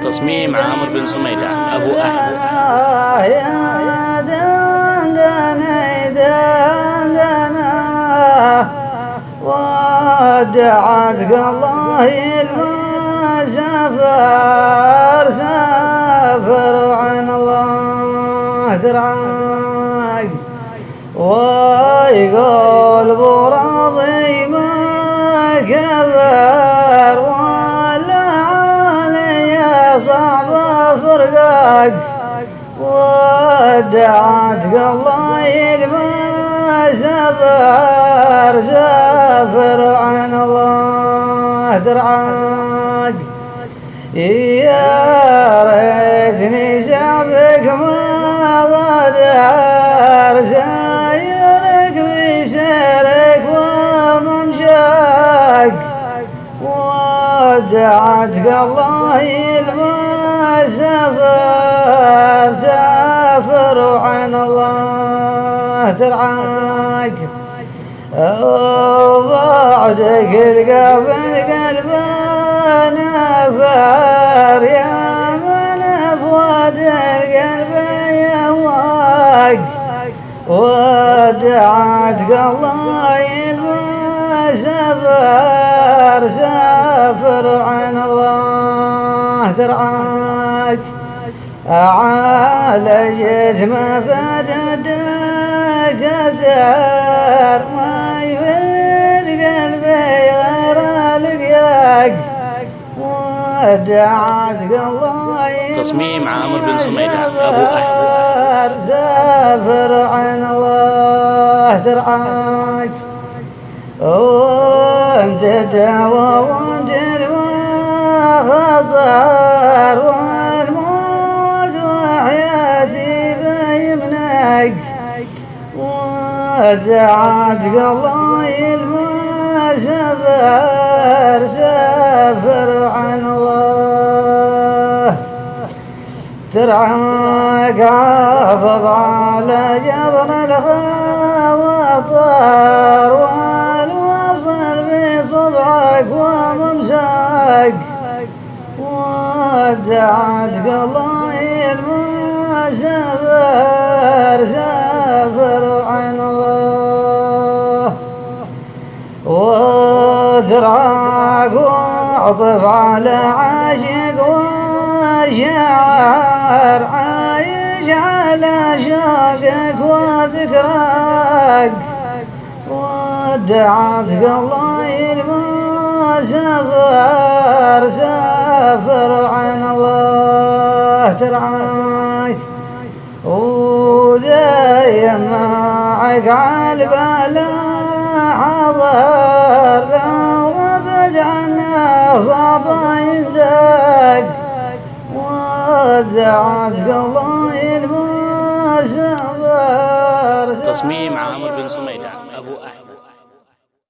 تصميم عامر بن صميلة أبو أحمد. يا دندنا دندنا ودعتك الله المسافر سافر عن الله ترعاك ويقول براضي ما كبر ولا علي صعب فرقك ودعتك الله المسافر سافر عن الله ترعاك يا ريتني شافك ما غدر سايرك بسيرك وممشاك ودعتك الله المسافر سافر عن الله ترعاك وبعدك القى في القلب نفر يا من افواد القلب يهواك ودعتك الله المسافر سافر عن الله ترعاك عالجت ما فددك أثر ما يفل قلبي غير لقياك ودعتك الله تصميم عامر بن صميلة أبو أحمد. سافر عن الله ترعاك وانت دعوة وانت المخطر والموت وحياتي بيمنك ودعتك الله المسافر سافر عن الله ترعاك عافظ على جبر الخواطر والوصل بصبعك وممساك ودعتك الله المسافر سافر عن الله وترعاك واعطف على عاشق وشاعر عايش على شوقك وذكراك ودعتك الله المسافر سافر عن الله ترعاك ودايم معك عالبلا حضر لو ابد عنا صعب ينساك ودعتك الله المسافر تصميم عامر بن صميلة.